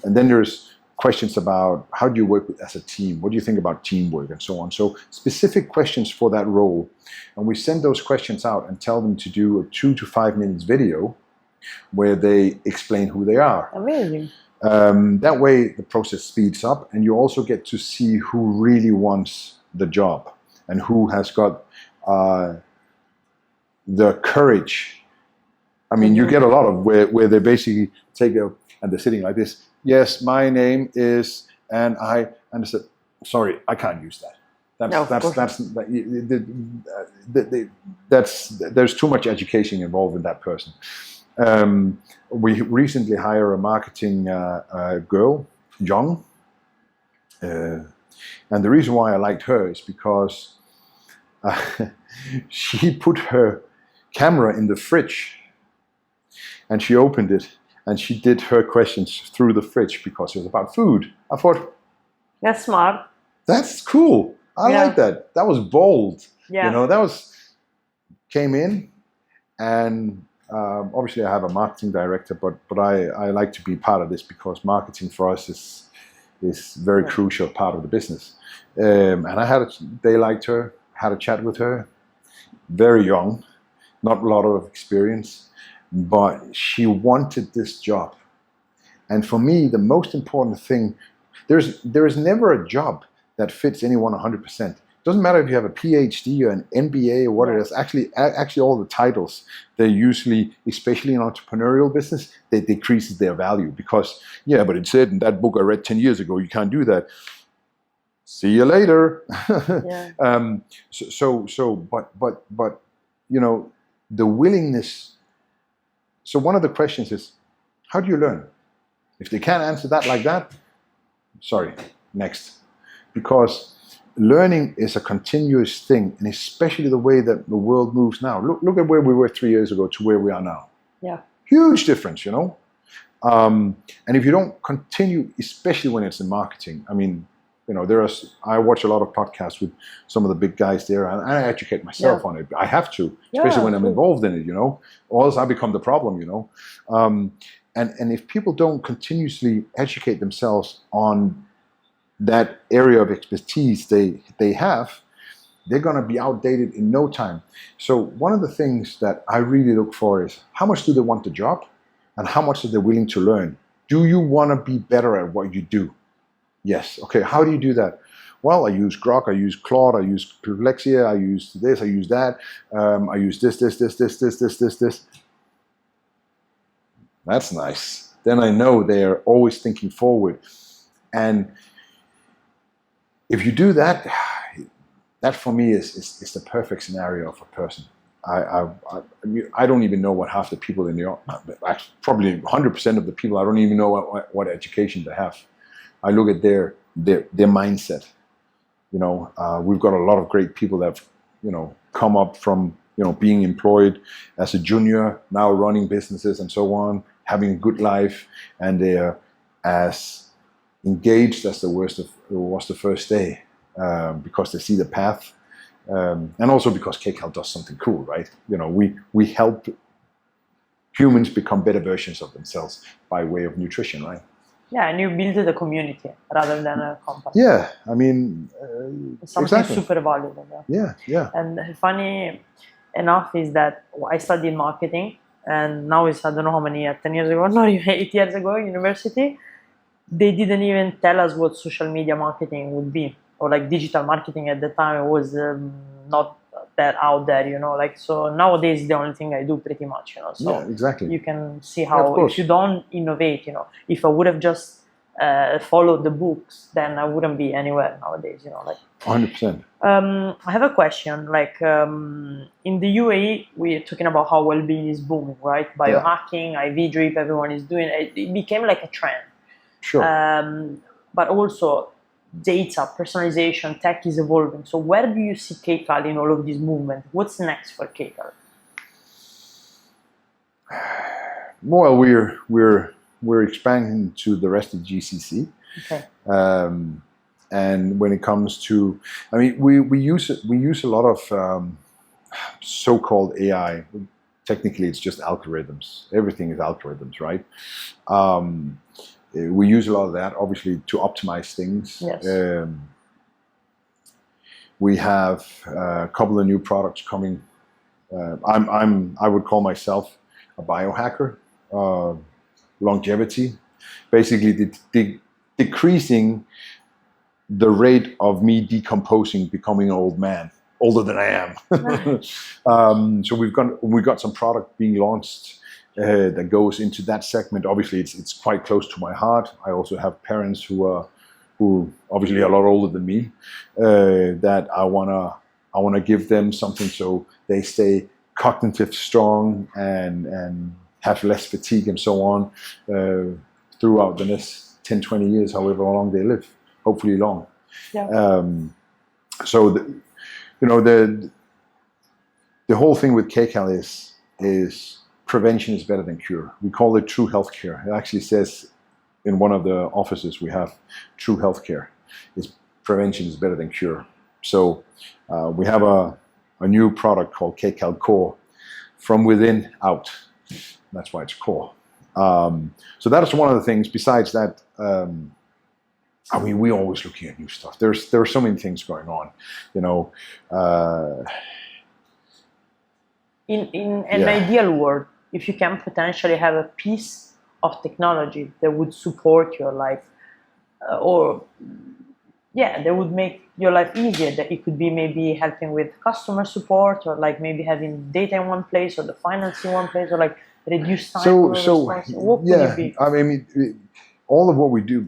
Speaker 2: then there's questions about how do you work as a team? What do you think about teamwork and so on? So specific questions for that role, and we send those questions out and tell them to do a 2 to 5 minutes video where they explain who they are.
Speaker 1: Amazing.
Speaker 2: That way the process speeds up, and you also get to see who really wants the job and who has got the courage. You get a lot of where they basically and they're sitting like this. Yes, my name is, and I said, sorry, I can't use that. There's too much education involved in that person. We recently hired a marketing girl, young, and the reason why I liked her is because she put her camera in the fridge, and she opened it, and she did her questions through the fridge because it was about food. I thought,
Speaker 1: that's smart.
Speaker 2: That's cool. I like that. That was bold. Yeah. Came in, and obviously I have a marketing director, but I like to be part of this because marketing for us is very crucial part of the business. And they liked her, had a chat with her, very young, not a lot of experience, but she wanted this job. And for me, the most important thing, there is never a job that fits anyone 100%. Doesn't matter if you have a PhD or an MBA or what it is. Actually, all the titles, they usually, especially in entrepreneurial business, they decreases their value because, but it said in that book I read 10 years ago, you can't do that. See you later. Yeah. But the willingness. So one of the questions is, how do you learn? If they can't answer that like that, sorry, next. Because learning is a continuous thing, and especially the way that the world moves now. Look at where we were 3 years ago to where we are now.
Speaker 1: Yeah.
Speaker 2: Huge difference, And if you don't continue, especially when it's in marketing, I watch a lot of podcasts with some of the big guys there, and I educate myself on it. I have to, especially when I'm involved in it, or else I become the problem, And if people don't continuously educate themselves on that area of expertise they have, they're going to be outdated in no time. So one of the things that I really look for is how much do they want the job and how much are they willing to learn? Do you want to be better at what you do? Yes. Okay, how do you do that? Well, I use Grok, I use Claude, I use Perplexia, I use this, I use that, I use this. That's nice. Then I know they're always thinking forward. And if you do that, that for me is the perfect scenario of a person. I don't even know what half the people in the office, probably 100% of the people, I don't even know what education they have. I look at their mindset. You know, we've got a lot of great people that have, you know, come up from, you know, being employed as a junior, now running businesses and so on, having a good life, and they're as engaged as was the first day, because they see the path, and also because Kcal does something cool, right? You know, we help humans become better versions of themselves by way of nutrition, right?
Speaker 1: Yeah, and you build the community rather than a company.
Speaker 2: Yeah, I mean,
Speaker 1: something
Speaker 2: exactly.
Speaker 1: Super valuable.
Speaker 2: Yeah.
Speaker 1: And funny enough is that I studied marketing, and now it's, I don't know how many years, 10 years ago, no, 8 years ago, university, they didn't even tell us what social media marketing would be, or like digital marketing at the time. It was not that out there, you know, like, so nowadays it's the only thing I do pretty much, you know, so
Speaker 2: yeah, exactly.
Speaker 1: You can see how if you don't innovate, you know, if I would have just followed the books, then I wouldn't be anywhere nowadays, you know, like
Speaker 2: 100%.
Speaker 1: I have a question, like in the UAE, we're talking about how well-being is booming, right? Biohacking, IV drip, everyone is doing it. It became like a trend.
Speaker 2: Sure.
Speaker 1: But also data, personalization, tech is evolving. So where do you see Kcal in all of this movement? What's next for Kcal?
Speaker 2: Well, we're expanding to the rest of GCC.
Speaker 1: Okay.
Speaker 2: And when it comes to, I mean, we use a lot of so-called AI. Technically, it's just algorithms. Everything is algorithms, right? We use a lot of that, obviously, to optimize things.
Speaker 1: Yes.
Speaker 2: We have a couple of new products coming. I would call myself a biohacker. Longevity, basically decreasing the rate of me decomposing, becoming an old man, older than I am. So we've got some product being launched that goes into that segment. Obviously, it's quite close to my heart. I also have parents who obviously are a lot older than me, that I wanna give them something so they stay cognitive strong and have less fatigue and so on throughout the next 10, 20 years, however long they live, hopefully long.
Speaker 1: Yeah.
Speaker 2: So the whole thing with Kcal is prevention is better than cure. We call it true healthcare. It actually says in one of the offices we have true healthcare. Prevention is better than cure. So we have a new product called Kcal Core, from within out. That's why it's core. So that is one of the things. Besides that, I mean, we're always looking at new stuff. There are so many things going on, you know.
Speaker 1: In an ideal world, if you can potentially have a piece of technology that would support your life, that would make your life easier, that it could be maybe helping with customer support, or like maybe having data in one place, or the finance in one place, or like reduce time. What could it be?
Speaker 2: I mean, all of what we do,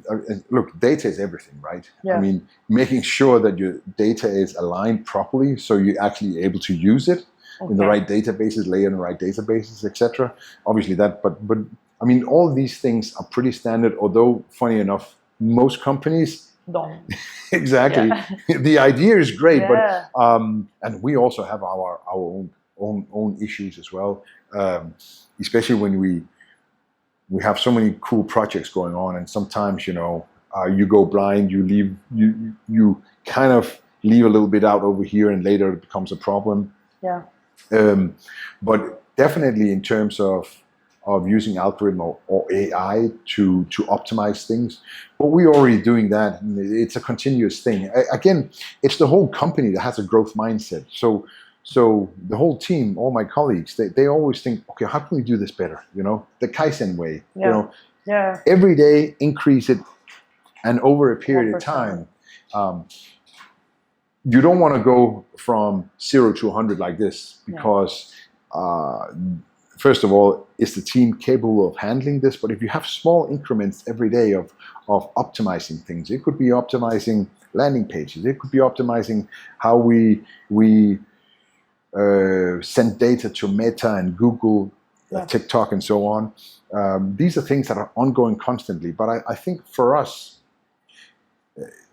Speaker 2: look, data is everything, right?
Speaker 1: Yeah.
Speaker 2: I mean, making sure that your data is aligned properly, so you're actually able to use it in the right databases, lay in the right databases, etc. Obviously that, but I mean, all of these things are pretty standard. Although, funny enough, most companies
Speaker 1: don't.
Speaker 2: Exactly. Yeah. The idea is great, but and we also have our own issues as well. Especially when we have so many cool projects going on, and sometimes, you know, you go blind, you kind of leave a little bit out over here, and later it becomes a problem.
Speaker 1: Yeah.
Speaker 2: But definitely in terms of of using algorithm or AI to optimize things, but we're already doing that. And it's a continuous thing. Again, it's the whole company that has a growth mindset. So the whole team, all my colleagues, they always think, okay, how can we do this better? You know, the Kaizen way.
Speaker 1: Yeah.
Speaker 2: You know,
Speaker 1: yeah.
Speaker 2: every day increase it, and over a period
Speaker 1: 1%.
Speaker 2: of time. You don't want to go from 0 to 100 like this, because first of all, is the team capable of handling this? But if you have small increments every day of optimizing things, it could be optimizing landing pages, it could be optimizing how we send data to Meta and Google, TikTok, and so on. These are things that are ongoing constantly. But I think for us,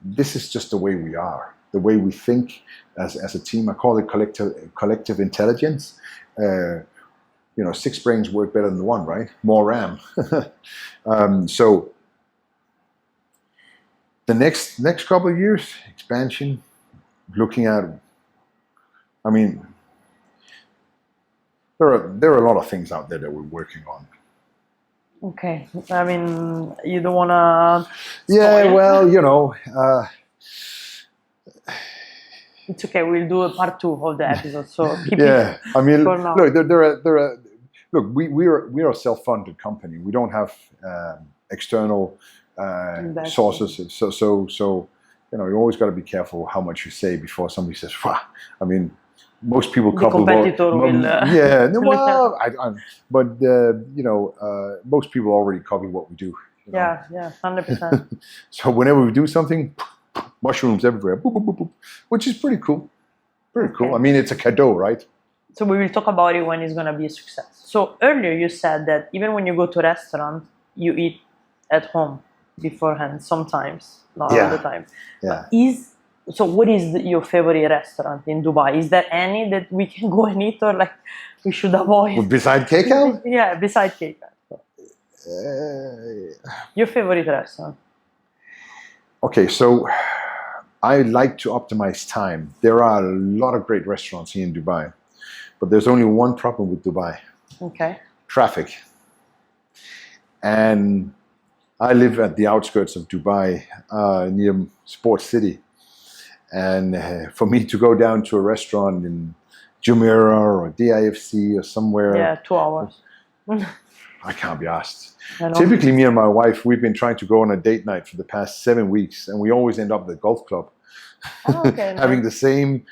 Speaker 2: this is just the way we are, the way we think as a team. I call it collective intelligence. 6 brains work better than 1, right? More RAM. So the next couple of years, expansion, looking at, I mean, there are a lot of things out there that we're working on.
Speaker 1: Okay. I mean, you don't want to...
Speaker 2: Yeah, well,
Speaker 1: it's okay. We'll do a part 2 of the episode. So keep it.
Speaker 2: Yeah, I mean,
Speaker 1: for now.
Speaker 2: look, there are. Look, we are a self-funded company. We don't have external sources. So you always got to be careful how much you say before somebody says, "Wow." I mean, most people
Speaker 1: the competitor will.
Speaker 2: Yeah, well, but most people already copy what we do.
Speaker 1: Yeah, 100%.
Speaker 2: So whenever we do something, mushrooms everywhere, boop, boop, boop, boop, which is pretty cool. Pretty cool. I mean, it's a cadeau, right?
Speaker 1: So we will talk about it when it's going to be a success. So earlier you said that even when you go to a restaurant, you eat at home beforehand sometimes, not all the time.
Speaker 2: Yeah.
Speaker 1: So what is your favorite restaurant in Dubai? Is there any that we can go and eat, or like we should avoid?
Speaker 2: Well, beside Kcal?
Speaker 1: Yeah, beside Kcal. Your favorite restaurant?
Speaker 2: Okay, so I like to optimize time. There are a lot of great restaurants here in Dubai, but there's only one problem with Dubai.
Speaker 1: Okay.
Speaker 2: Traffic. And I live at the outskirts of Dubai, near Sports City. And for me to go down to a restaurant in Jumeirah or DIFC or somewhere...
Speaker 1: Yeah, 2 hours.
Speaker 2: I can't be asked. Typically, me and my wife, we've been trying to go on a date night for the past 7 weeks, and we always end up at the golf club.
Speaker 1: Oh, okay,
Speaker 2: having the same...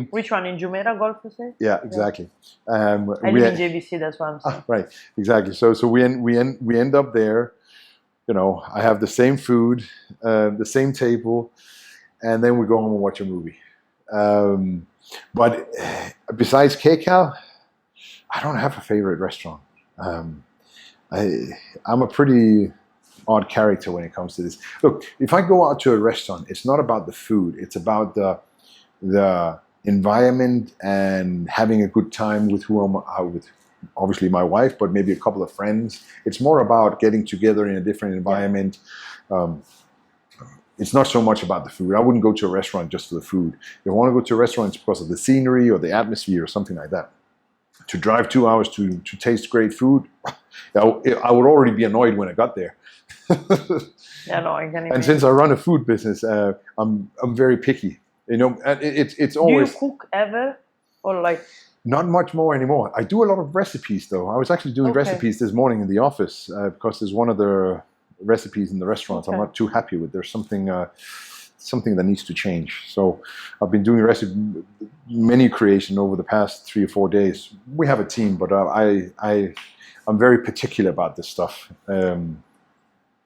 Speaker 1: Which one, in Jumeirah Golf, you say?
Speaker 2: Yeah, exactly.
Speaker 1: I live in JVC, that's what I'm saying.
Speaker 2: Right, exactly. So we end up there. I have the same food, the same table, and then we go home and watch a movie. But besides Kcal, I don't have a favorite restaurant. I'm a pretty odd character when it comes to this. Look, if I go out to a restaurant, it's not about the food. It's about the environment and having a good time with who I'm out with. Obviously my wife, but maybe a couple of friends. It's more about getting together in a different environment. It's not so much about the food. I wouldn't go to a restaurant just for the food. If I want to go to a restaurant, it's because of the scenery or the atmosphere or something like that. To drive 2 hours to taste great food, I would already be annoyed when I got there.
Speaker 1: Yeah, no, I can imagine.
Speaker 2: And since I run a food business, I'm very picky. It's always...
Speaker 1: Do you cook ever, or like?
Speaker 2: Not much more anymore. I do a lot of recipes, though. I was actually doing recipes this morning in the office because there's one of the recipes in the restaurant I'm not too happy with. There's something that needs to change. So I've been doing menu creation over the past 3 or 4 days. We have a team, but I'm very particular about this stuff.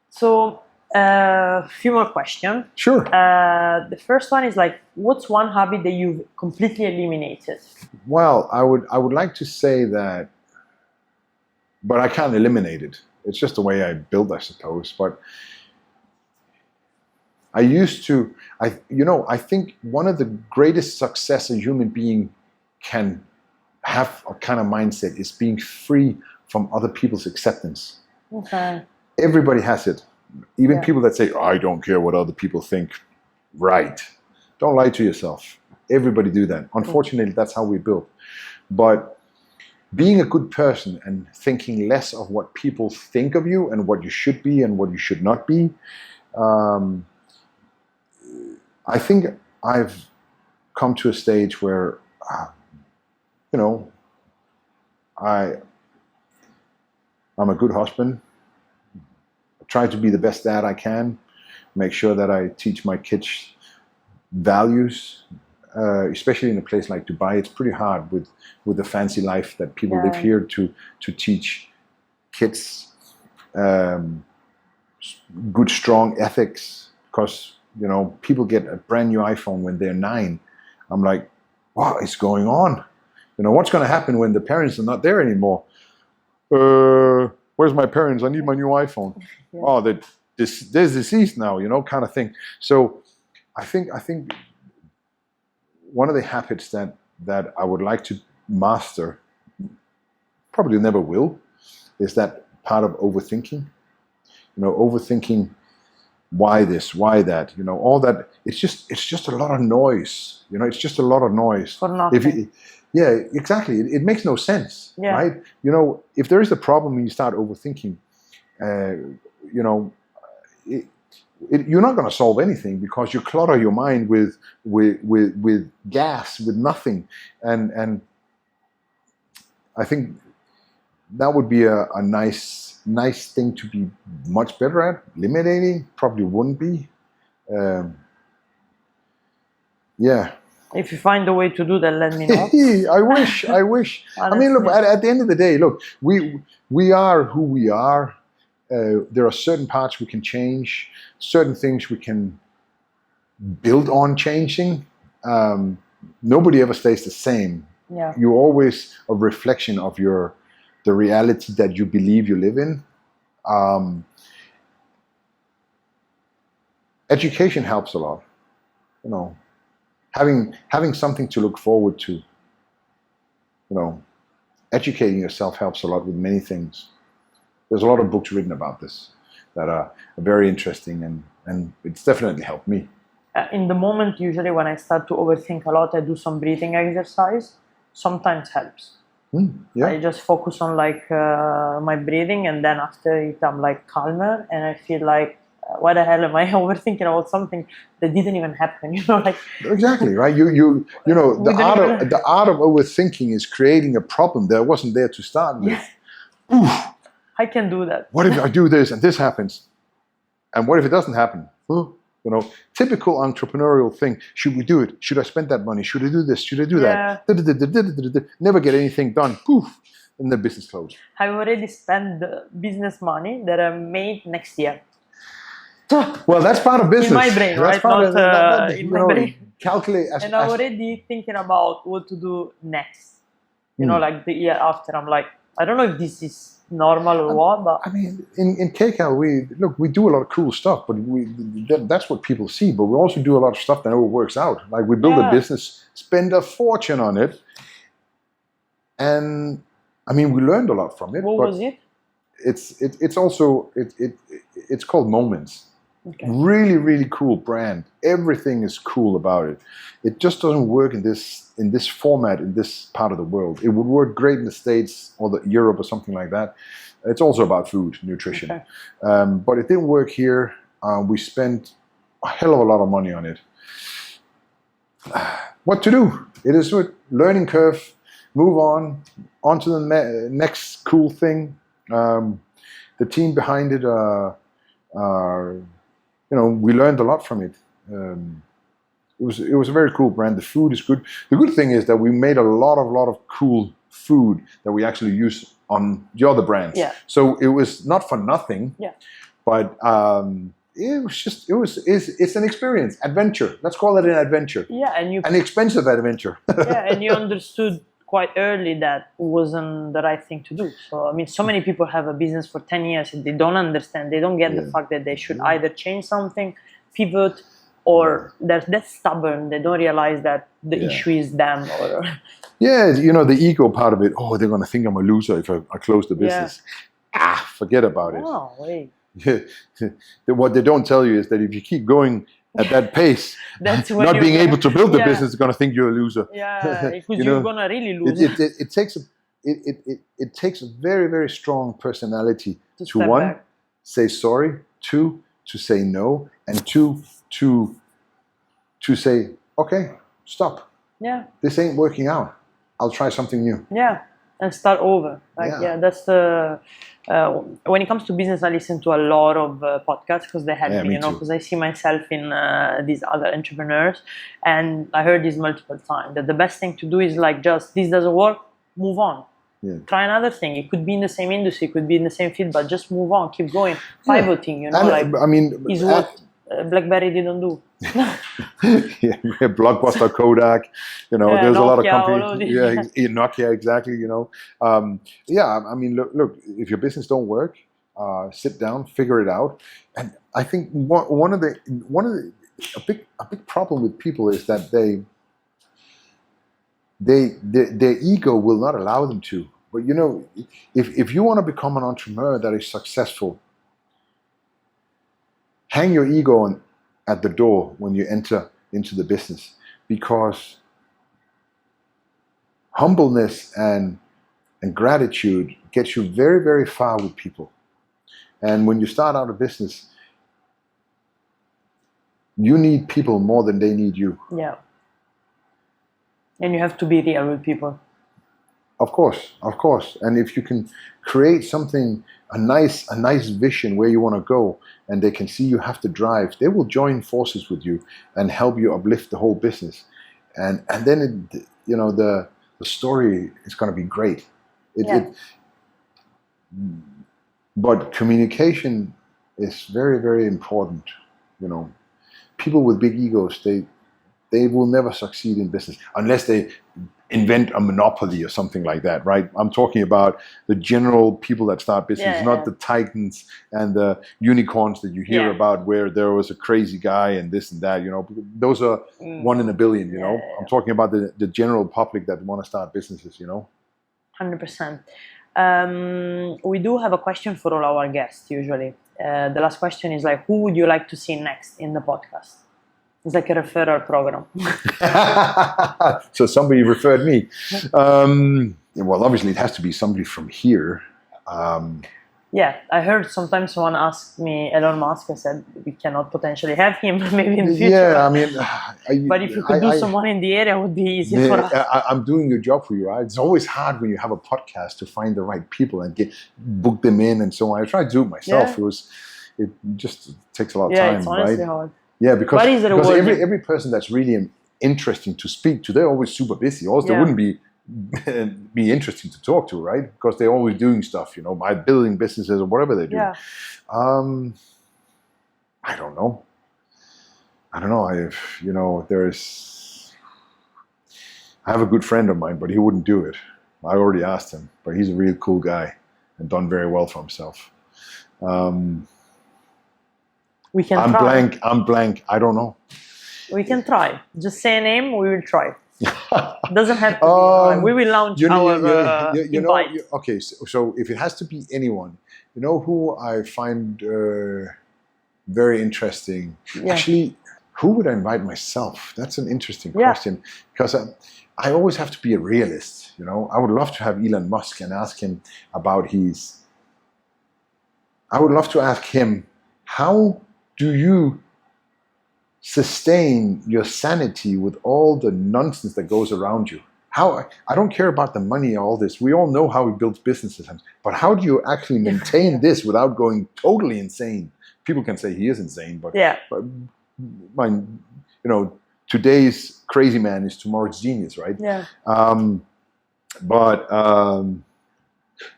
Speaker 1: So a few more questions.
Speaker 2: Sure.
Speaker 1: The first one is like, what's one habit that you've completely eliminated?
Speaker 2: Well, I would like to say that, but I can't eliminate it. It's just the way I build, I suppose. But I think one of the greatest success a human being can have a kind of mindset is being free from other people's acceptance.
Speaker 1: Okay.
Speaker 2: Everybody has it. Even people that say, I don't care what other people think. Right. Don't lie to yourself. Everybody do that. Unfortunately, that's how we build. But being a good person and thinking less of what people think of you and what you should be and what you should not be. I think I've come to a stage where, I'm a good husband. I try to be the best dad I can. Make sure that I teach my kids values, especially in a place like Dubai. It's pretty hard with the fancy life that people live here to teach kids good, strong ethics. Because people get a brand new iPhone when they're 9. I'm like, what is going on? What's going to happen when the parents are not there anymore? Where's my parents? I need my new iPhone. Yeah. Oh, they're deceased now, kind of thing. So I think one of the habits that I would like to master, probably never will, is that part of overthinking. Overthinking, why this, why that, all that. It's just a lot of noise. It's just a lot of noise.
Speaker 1: For nothing.
Speaker 2: Yeah, exactly. It makes no sense, right? If there is a problem and you start overthinking, you're not going to solve anything because you clutter your mind with gas, with nothing, and I think that would be a nice thing to be much better at. Eliminating probably wouldn't be. Yeah.
Speaker 1: If you find a way to do that, let me know.
Speaker 2: I wish. I mean, look, at the end of the day, look, we are who we are. There are certain parts we can change, certain things we can build on changing. Nobody ever stays the same.
Speaker 1: Yeah.
Speaker 2: You're always a reflection of the reality that you believe you live in. Education helps a lot. Having something to look forward to. Educating yourself helps a lot with many things. There's a lot of books written about this that are very interesting, and it's definitely helped me.
Speaker 1: In the moment, usually when I start to overthink a lot, I do some breathing exercise. Sometimes helps.
Speaker 2: Yeah.
Speaker 1: I just focus on my breathing, and then after it, I'm calmer, and I feel like, why the hell am I overthinking about something that didn't even happen?
Speaker 2: Exactly, right. The art of overthinking is creating a problem that wasn't there to start with.
Speaker 1: Yeah. Oof. I can do that.
Speaker 2: What if I do this and this happens? And what if it doesn't happen? Typical entrepreneurial thing. Should we do it? Should I spend that money? Should I do this? Should I do that? Never get anything done. Poof. And the business closed.
Speaker 1: I've already spent the business money that I made next year.
Speaker 2: Well, that's part of business.
Speaker 1: In my brain,
Speaker 2: that's
Speaker 1: right? In my brain.
Speaker 2: Calculate.
Speaker 1: And I'm already thinking about what to do next. The year after. I'm like, I don't know if this is normal or what, but
Speaker 2: I mean, in Kcal, we do a lot of cool stuff, but that's what people see. But we also do a lot of stuff that never works out. Like we build a business, spend a fortune on it, and I mean, we learned a lot from it.
Speaker 1: What was it?
Speaker 2: It's called Moments. Okay. Really, really cool brand. Everything is cool about it. It just doesn't work in this format in this part of the world. It would work great in the States or Europe or something like that. It's also about food, nutrition. Okay. But it didn't work here. We spent a hell of a lot of money on it. What to do? It is a learning curve. Move on to the next cool thing. The team behind it we learned a lot from it. It was a very cool brand. The food is good. The good thing is that we made a lot of cool food that we actually use on the other brands.
Speaker 1: Yeah.
Speaker 2: So it was not for nothing.
Speaker 1: Yeah.
Speaker 2: But it's an experience, adventure. Let's call it an adventure.
Speaker 1: Yeah,
Speaker 2: an expensive adventure.
Speaker 1: Yeah, and you understood quite early that wasn't the right thing to do. So I mean, so many people have a business for 10 years and they don't understand. They don't get the fact that they should either change something, pivot, or they're stubborn. They don't realize that the issue is them. Or
Speaker 2: the ego part of it. Oh, they're going to think I'm a loser if I close the business. Forget about it.
Speaker 1: Oh, wait.
Speaker 2: What they don't tell you is that if you keep going at that pace, not being able to build the business is going to think you're a loser.
Speaker 1: Yeah, because you're going to really lose.
Speaker 2: it takes a very, very strong personality to
Speaker 1: step
Speaker 2: one,
Speaker 1: back.
Speaker 2: say sorry, two, to say no, and two, to say, okay, stop.
Speaker 1: Yeah.
Speaker 2: This ain't working out. I'll try something new.
Speaker 1: Yeah, and start over. That's the when it comes to business, I listen to a lot of podcasts because they help me, because I see myself in these other entrepreneurs, and I heard this multiple times that the best thing to do is like, just this doesn't work, move on. Yeah. Try another thing. It could be in the same industry, it could be in the same field, but just move on, keep going, pivoting. Is what BlackBerry didn't do.
Speaker 2: Blockbuster, Kodak, there's Nokia, a lot of companies. Nokia, exactly. Look, if your business don't work, sit down, figure it out. And I think a big problem with people is that their ego will not allow them to. But if you want to become an entrepreneur that is successful, hang your ego at the door when you enter into the business, because humbleness and gratitude gets you very, very far with people. And when you start out a business, you need people more than they need you.
Speaker 1: Yeah. And you have to be real with people.
Speaker 2: Of course. And if you can create something, a nice vision where you want to go, and they can see you have to drive, they will join forces with you and help you uplift the whole business. And then the story is going to be great. But communication is very, very important. People with big egos, they will never succeed in business unless they invent a monopoly or something like that, right? I'm talking about the general people that start business, not the titans and the unicorns that you hear about, where there was a crazy guy and this and that. Those are 1 in a billion. I'm talking about the general public that want to start businesses.
Speaker 1: 100%. We do have a question for all our guests usually. The last question is like, who would you like to see next in the podcast? It's like a referral program.
Speaker 2: So somebody referred me. Well, obviously it has to be somebody from here.
Speaker 1: I heard sometimes someone asked me, Elon Musk, I said, we cannot potentially have him maybe in the future. But if you could do someone in the area, it would be easy for us.
Speaker 2: I'm doing your job for you, right? It's always hard when you have a podcast to find the right people and book them in and so on. I tried to do it myself. It just takes a lot of time,
Speaker 1: it's honestly
Speaker 2: right?
Speaker 1: hard.
Speaker 2: Yeah, because every person that's really interesting to speak to, they're always super busy. Also, they wouldn't be interesting to talk to, right? Because they're always doing stuff, by building businesses or whatever they do.
Speaker 1: Yeah.
Speaker 2: I don't know. I have a good friend of mine, but he wouldn't do it. I already asked him, but he's a real cool guy and done very well for himself.
Speaker 1: We can try.
Speaker 2: I'm blank. I don't know.
Speaker 1: We can try. Just say a name. We will try. Doesn't have to be. We will launch our invite.
Speaker 2: Okay, so if it has to be anyone, who I find very interesting. Yeah. Actually, who would I invite myself? That's an interesting question, because I always have to be a realist. I would love to have Elon Musk and ask him about I would love to ask him, how do you sustain your sanity with all the nonsense that goes around you? I don't care about the money, all this. We all know how he builds businesses, but how do you actually maintain this without going totally insane? People can say he is insane, but today's crazy man is tomorrow's genius, right?
Speaker 1: Yeah.
Speaker 2: But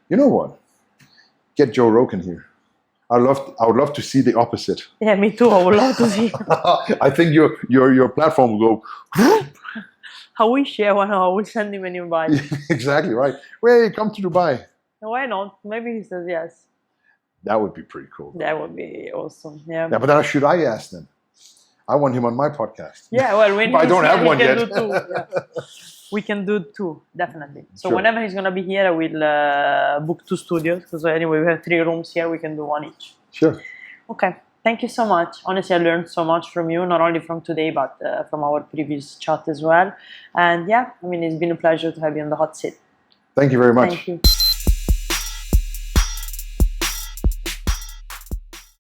Speaker 2: you know what? Get Joe Rogan here. I would love to see the opposite.
Speaker 1: Yeah, me too. I would love to see.
Speaker 2: I think your platform will go.
Speaker 1: I wish, I will send him an invite.
Speaker 2: Exactly right. Wait, come to Dubai.
Speaker 1: Why not? Maybe he says yes.
Speaker 2: That would be pretty cool.
Speaker 1: That would be awesome. Yeah.
Speaker 2: Yeah, but then should I ask them? I want him on my podcast.
Speaker 1: Yeah, well, when
Speaker 2: I don't have one yet.
Speaker 1: We can do 2, definitely. So whenever he's gonna be here, I will book 2 studios. Because anyway, we have 3 rooms here. We can do 1 each.
Speaker 2: Sure.
Speaker 1: Okay. Thank you so much. Honestly, I learned so much from you, not only from today, but from our previous chat as well. And it's been a pleasure to have you on the hot seat.
Speaker 2: Thank you very much.
Speaker 1: Thank you.